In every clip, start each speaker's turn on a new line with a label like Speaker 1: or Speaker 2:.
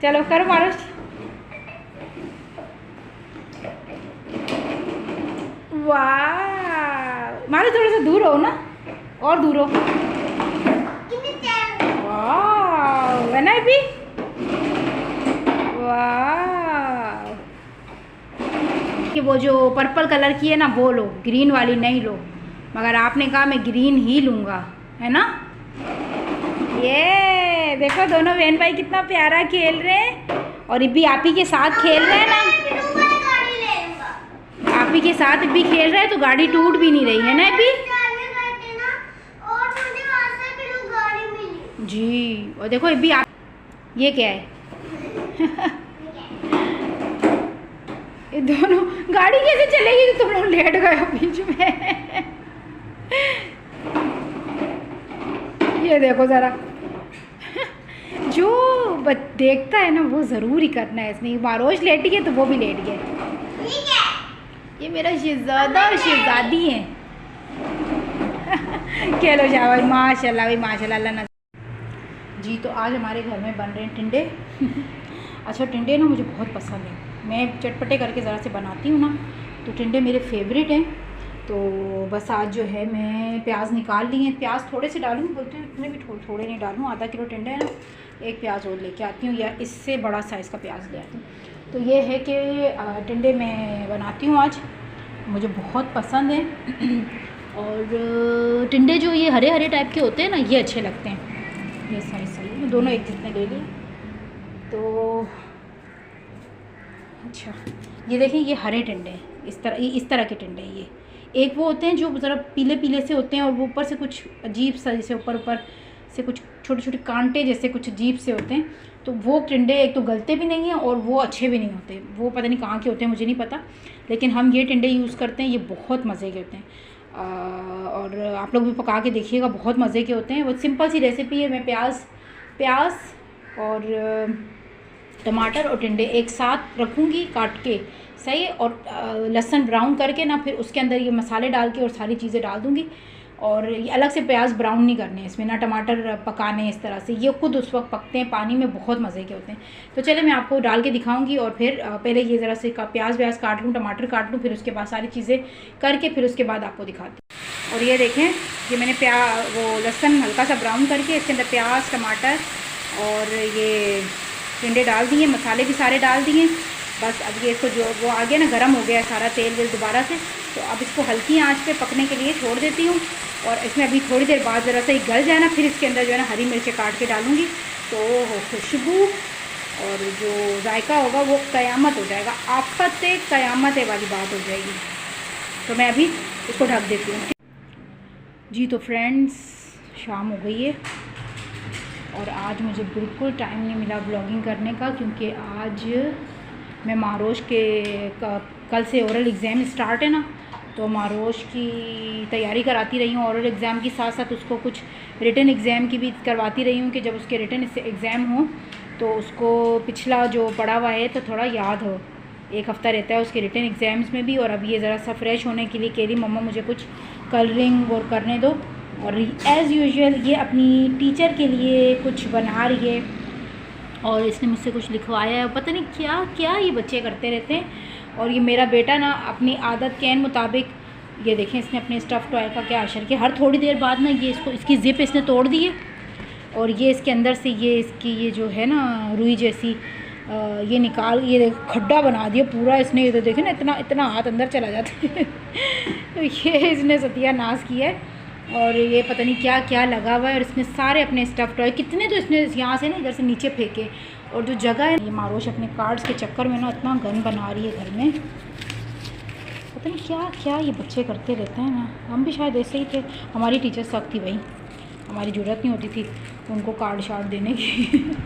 Speaker 1: चलो करो मारो। वाह, मारो थोड़ा सा दूर हो ना, और दूर हो। वाह बना भी। वाह, कि वो जो पर्पल कलर की है ना वो लो, ग्रीन वाली नहीं लो, मगर आपने कहा मैं ग्रीन ही लूँगा, है ना। ये देखो दोनों बहन भाई कितना प्यारा खेल रहे हैं, और भी आप ही के साथ खेल रहे हैं ना, आप ही के साथ भी खेल रहे हैं तो गाड़ी टूट भी नहीं रही है ना अभी जी। और देखो अभी आप, ये क्या है ये दोनों गाड़ी कैसे चलेगी, तुम लोग लेट गए हो बीच में ये देखो ज़रा जो देखता है ना वो ज़रूर ही करना है इसमें। मारोश लेटी है तो वो भी लेट गए। ये मेरा शहजादा और शहजादी है चलो शाबाश, माशाल्लाह भाई माशाल्लाह, अल्लाह ना जी। तो आज हमारे घर में बन रहे हैं टिंडे अच्छा टिंडे ना मुझे बहुत पसंद है, मैं चटपटे करके ज़रा से बनाती हूँ ना, तो टिंडे मेरे फेवरेट हैं। तो बस आज जो है मैं प्याज निकाल ली हैं, प्याज थोड़े से डालूँगी, बोलते हैं इतने भी थोड़े नहीं डालूँ, आधा किलो टिंडे है ना, एक प्याज और लेके आती हूँ, या इससे बड़ा साइज़ का प्याज ले आती हूँ। तो ये है कि टिंडे मैं बनाती हूँ आज, मुझे बहुत पसंद है और टिंडे जो ये हरे हरे टाइप के होते हैं ना ये अच्छे लगते हैं। ये साइज सही, दोनों एक जितने ले लिए। तो अच्छा ये देखें, ये हरे टिंडे हैं, इस तरह के टिंडे हैं ये। एक वो होते हैं जो ज़रा पीले पीले से होते हैं और वो ऊपर से कुछ अजीब सा, जैसे ऊपर से कुछ छोटे छोटे कांटे जैसे कुछ अजीब से होते हैं। तो वो टिंडे एक तो गलते भी नहीं हैं और वो अच्छे भी नहीं होते, वो पता नहीं कहाँ के होते हैं मुझे नहीं पता, लेकिन हम ये टिंडे यूज़ करते हैं, ये बहुत मज़े के होते हैं। और आप लोग भी पका के देखिएगा, बहुत मज़े के होते हैं। वो सिंपल सी रेसिपी है, मैं प्याज और टमाटर और टिंडे एक साथ रखूँगी काट के, सही है, और लहसुन ब्राउन करके ना फिर उसके अंदर ये मसाले डाल के और सारी चीज़ें डाल दूँगी। और ये अलग से प्याज ब्राउन नहीं करने हैं इसमें, ना टमाटर पकाने इस तरह से, ये खुद उस वक्त पकते हैं पानी में, बहुत मज़े के होते हैं। तो चले मैं आपको डाल के दिखाऊंगी, और फिर पहले ये ज़रा से प्याज काट लूँ, टमाटर काट लूँ, फिर उसके बाद सारी चीज़ें करके फिर उसके बाद आपको दिखाती हूँ। और ये देखें, ये मैंने वो लहसुन हल्का सा ब्राउन करके इसके अंदर प्याज टमाटर और ये टिंडे डाल दिए, मसाले भी सारे डाल दिए। बस अब ये इसको जो वो आ गया ना, गर्म हो गया सारा तेल वेल दोबारा से, तो अब इसको हल्की आंच पे पकने के लिए छोड़ देती हूँ। और इसमें अभी थोड़ी देर बाद ज़रा सा ही गल जाए ना, फिर इसके अंदर जो है ना हरी मिर्चें काट के डालूँगी, तो खुशबू और जो जायका होगा वो क़यामत हो जाएगा, आफत क़यामत वाली बात हो जाएगी। तो मैं अभी इसको ढक देती हूँ जी। तो फ्रेंड्स शाम हो गई है और आज मुझे बिल्कुल टाइम नहीं मिला ब्लॉगिंग करने का, क्योंकि आज मैं मारोश के कल से ओरल एग्ज़ाम स्टार्ट है ना, तो मारोश की तैयारी कराती रही हूँ, ओरल एग्ज़ाम के साथ साथ उसको कुछ रिटन एग्ज़ाम की भी करवाती रही हूँ, कि जब उसके रिटन एग्ज़ाम हो तो उसको पिछला जो पढ़ा हुआ है तो थोड़ा याद हो। एक हफ़्ता रहता है उसके रिटन एग्ज़ाम्स में भी। और अब ये ज़रा सा फ्रेश होने के लिए कह रही मम्मा मुझे कुछ कलरिंग और करने दो, और एज़ यूजुअल ये अपनी टीचर के लिए कुछ बना रही है, और इसने मुझसे कुछ लिखवाया है, पता नहीं क्या क्या ये बच्चे करते रहते हैं। और ये मेरा बेटा ना अपनी आदत के मुताबिक, ये देखें इसने अपने स्टफ़ टॉय का क्या अशर किया, हर थोड़ी देर बाद ना ये इसकी ज़िप इसने तोड़ दी है, और ये इसके अंदर से ये इसकी ये जो है ना रुई जैसी ये निकाल, ये खड्डा बना दिया पूरा इसने। ये तो देखें ना इतना हाथ अंदर चला जाता है तो ये इसने सत्यानाश किया है, और ये पता नहीं क्या क्या लगा हुआ है। और इसने सारे अपने स्टफ़ टॉय कितने तो इसने यहाँ से ना इधर से नीचे फेंके, और जो जगह है, ये मारोश अपने कार्ड्स के चक्कर में ना इतना गन बना रही है घर में, पता नहीं क्या क्या ये बच्चे करते रहते हैं ना। हम भी शायद ऐसे ही थे, हमारी टीचर सख्त थी भाई, हमारी ज़रूरत नहीं होती थी उनको कार्ड शार्ड देने की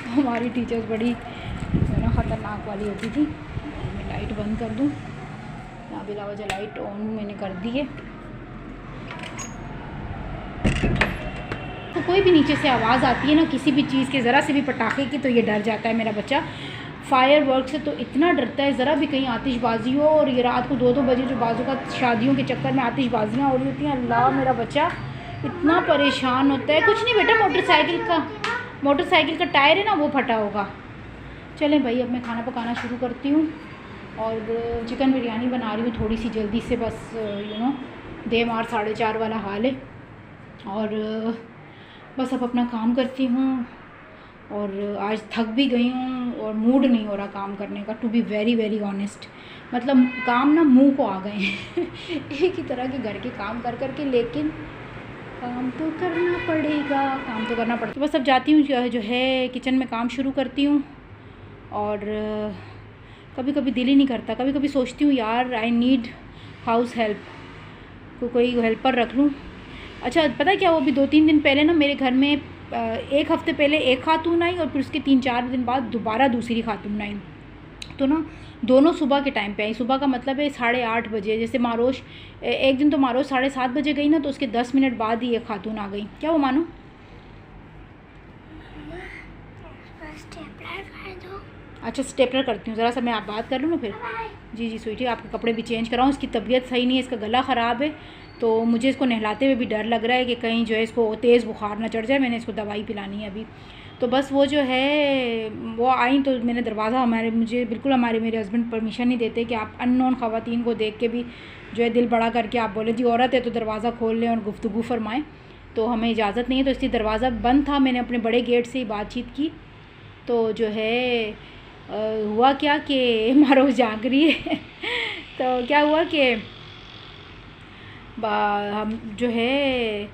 Speaker 1: हमारी टीचर्स बड़ी ना ख़तरनाक वाली होती थी। मैं लाइट बंद कर दूँ, यहाँ बिला वजह लाइट ऑन मैंने कर दी है, तो कोई भी नीचे से आवाज़ आती है ना किसी भी चीज़ के, ज़रा से भी पटाखे की, तो ये डर जाता है मेरा बच्चा। फायर वर्क से तो इतना डरता है, ज़रा भी कहीं आतिशबाजी हो, और ये रात को 2-2 बजे जो बाजू का शादियों के चक्कर में आतिशबाजियाँ हो रही होती हैं, अल्लाह मेरा बच्चा इतना परेशान होता है। कुछ नहीं बेटा, मोटरसाइकिल का टायर है ना वो फटा होगा, चलें भाई, अब मैं खाना पकाना शुरू करती हूँ और चिकन बिरयानी बना रही हूँ थोड़ी सी जल्दी से, बस दे मार 4:30 वाला हाल है। और बस अब अपना काम करती हूँ और आज थक भी गई हूँ और मूड नहीं हो रहा काम करने का, to be very very honest. मतलब काम ना मुंह को आ गए हैं एक ही तरह के घर के काम कर कर के, लेकिन काम तो करना पड़ेगा, काम तो करना पड़ेगा। तो बस अब जाती हूँ जो है किचन में काम शुरू करती हूँ। और कभी कभी दिल ही नहीं करता, कभी कभी सोचती हूँ यार आई नीड हाउस हेल्प, कोई हेल्पर रख लूँ। अच्छा पता है क्या, वो भी 2-3 दिन पहले ना मेरे घर में एक हफ़्ते पहले एक खातून आई और फिर उसके 3-4 दिन बाद दोबारा दूसरी खातून आई। तो ना दोनों सुबह के टाइम पे आई। सुबह का मतलब है 8:30 बजे। जैसे मारोश एक दिन तो मारोश 7:30 बजे गई ना, तो उसके 10 मिनट बाद ही एक खातून आ गई। क्या वो मानो? अच्छा स्टेपलर करती हूँ, ज़रा सा मैं आप बात कर लूँ ना फिर। जी जी स्वीटी, आपके कपड़े भी चेंज कराऊँ, इसकी तबीयत सही नहीं है, इसका गला ख़राब है, तो मुझे इसको नहलाते हुए भी डर लग रहा है कि कहीं जो है इसको तेज़ बुखार ना चढ़ जाए। मैंने इसको दवाई पिलानी है अभी। तो बस वो जो है वो आई तो मैंने दरवाज़ा मुझे बिल्कुल मेरे हस्बैंड परमिशन नहीं देते कि आप अननोन ख़वातीन को देख के भी जो है दिल बड़ा करके आप बोले जी औरत है तो दरवाज़ा खोल लें और गुफ्तगू फरमाएँ, तो हमें इजाज़त नहीं है। तो इसलिए दरवाज़ा बंद था, मैंने अपने बड़े गेट से ही बातचीत की। तो जो है हुआ क्या कि मारोज जाग रही है तो क्या हुआ कि हम जो है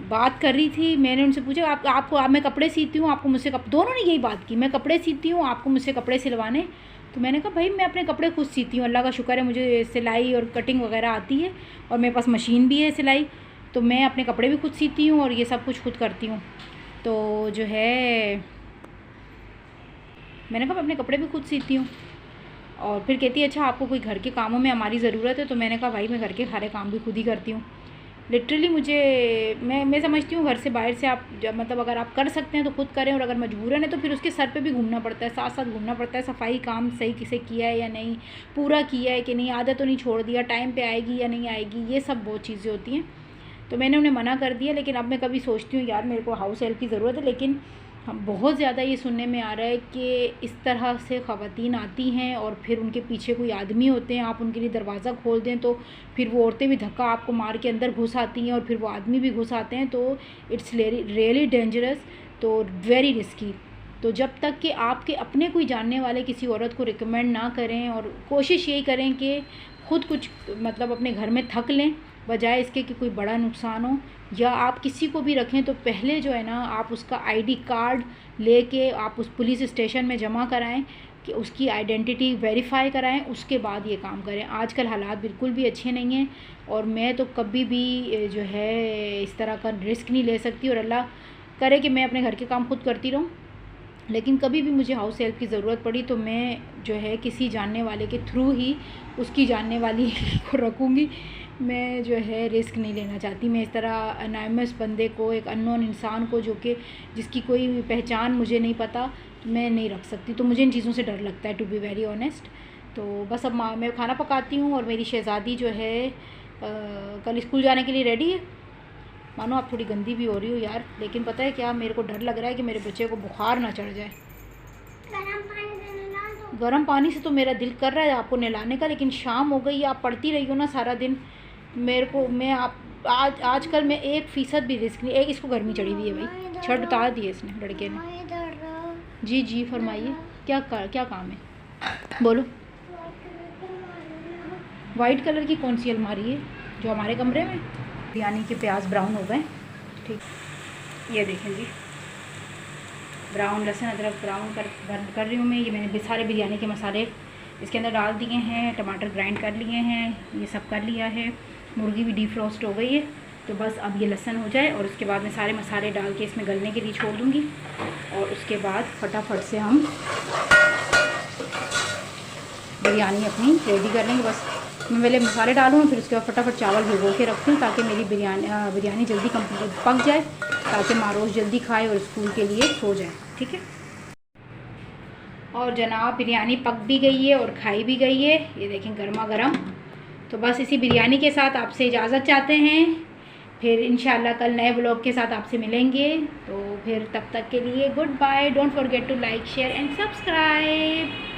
Speaker 1: बात कर रही थी। मैंने उनसे पूछा आपको मैं कपड़े सीती हूँ, आपको मुझसे दोनों ने यही बात की, मैं कपड़े सीती हूँ, आपको मुझसे कपड़े सिलवाने। तो मैंने कहा भाई मैं अपने कपड़े खुद सीती हूँ, अल्लाह का शुक्र है मुझे सिलाई और कटिंग वगैरह आती है और मेरे पास मशीन भी है सिलाई, तो मैं अपने कपड़े भी खुद सीती हूँ और ये सब कुछ खुद करती हूँ। तो जो है मैंने कहा मैं अपने कपड़े भी खुद सीती हूँ। और फिर कहती है अच्छा आपको कोई घर के कामों में हमारी ज़रूरत है? तो मैंने कहा भाई मैं घर के सारे काम भी खुद ही करती हूँ। लिटरली मुझे मैं समझती हूँ घर से बाहर से आप मतलब अगर आप कर सकते हैं तो खुद करें, और अगर मजबूरन है तो फिर उसके सर पे भी घूमना पड़ता है, साथ साथ घूमना पड़ता है। सफाई काम सही से किया है या नहीं, पूरा किया है कि नहीं, आदत तो नहीं छोड़ दिया, टाइम पे आएगी या नहीं आएगी, ये सब बहुत चीज़ें होती हैं। तो मैंने उन्हें मना कर दिया। लेकिन अब मैं कभी सोचती हूँ यार मेरे को हाउस हेल्प की ज़रूरत है, लेकिन हम बहुत ज़्यादा ये सुनने में आ रहा है कि इस तरह से ख़वातीन आती हैं और फिर उनके पीछे कोई आदमी होते हैं, आप उनके लिए दरवाज़ा खोल दें तो फिर वो औरतें भी धक्का आपको मार के अंदर घुस आती हैं और फिर वो आदमी भी घुस आते हैं। तो इट्स रियली डेंजरस, तो वेरी रिस्की। तो जब तक कि आपके अपने कोई जानने वाले किसी औरत को रिकमेंड ना करें, और कोशिश यही करें कि ख़ुद कुछ मतलब अपने घर में थक लें, बजाय इसके कि कोई बड़ा नुकसान हो। या आप किसी को भी रखें तो पहले जो है ना आप उसका आईडी कार्ड लेके आप उस पुलिस स्टेशन में जमा कराएं कि उसकी आइडेंटिटी वेरीफाई कराएं, उसके बाद ये काम करें। आजकल हालात बिल्कुल भी अच्छे नहीं हैं और मैं तो कभी भी जो है इस तरह का रिस्क नहीं ले सकती। और अल्लाह करे कि मैं अपने घर के काम खुद करती रहूं, लेकिन कभी भी मुझे हाउस हेल्प की ज़रूरत पड़ी तो मैं जो है किसी जानने वाले के थ्रू ही उसकी जानने वाली को रखूँगी। मैं जो है रिस्क नहीं लेना चाहती। मैं इस तरह अनानिमस बंदे को, एक अननोन इंसान को जो कि जिसकी कोई पहचान मुझे नहीं पता, मैं नहीं रख सकती। तो मुझे इन चीज़ों से डर लगता है, टू बी वेरी ऑनेस्ट। तो बस अब मैं खाना पकाती हूँ और मेरी शहज़ादी जो है कल स्कूल जाने के लिए रेडी है। मानो आप थोड़ी गंदी भी हो रही हो यार, लेकिन पता है क्या, मेरे को डर लग रहा है कि मेरे बच्चे को बुखार ना चढ़ जाए। गर्म पानी से तो मेरा दिल कर रहा है आपको नहलाने का, लेकिन शाम हो गई, आप पढ़ती रही हो ना सारा दिन, मेरे को आजकल मैं 1% भी रिस्क नहीं। एक इसको गर्मी चढ़ी हुई है भाई, छत उतार दी है इसने लड़के ने। जी जी फरमाइए, क्या काम है, बोलो। वाइट कलर की कौन सी अलमारी है जो हमारे कमरे में? बिरयानी के प्याज ब्राउन हो गए, ठीक, ये देखें जी, ब्राउन लहसुन अदरक ब्राउन कर रही हूँ मैं। ये मैंने सारे बिरयानी के मसाले इसके अंदर डाल दिए हैं, टमाटर ग्राइंड कर लिए हैं, ये सब कर लिया है। मुर्गी भी डीफ्रोस्ट हो गई है। तो बस अब ये लहसुन हो जाए और उसके बाद मैं सारे मसाले डाल के इसमें गलने के लिए छोड़ दूँगी और उसके बाद फटाफट से हम बिरयानी अपनी रेडी कर लेंगे। बस मैं पहले मसाले डालूँ, फिर उसके बाद फटाफट चावल भिगो के रखूँ ताकि मेरी बिरयानी जल्दी कंप्लीट पक जाए, ताकि मारोज जल्दी खाए और स्कूल के लिए सो जाए, ठीक है। और जनाब बिरयानी पक भी गई है और खाई भी गई है, ये देखें गर्मा गर्म। तो बस इसी बिरयानी के साथ आपसे इजाज़त चाहते हैं फिर इंशाल्लाह कल नए व्लॉग के साथ आपसे मिलेंगे। तो फिर तब तक के लिए goodbye. Don't forget to like share and subscribe.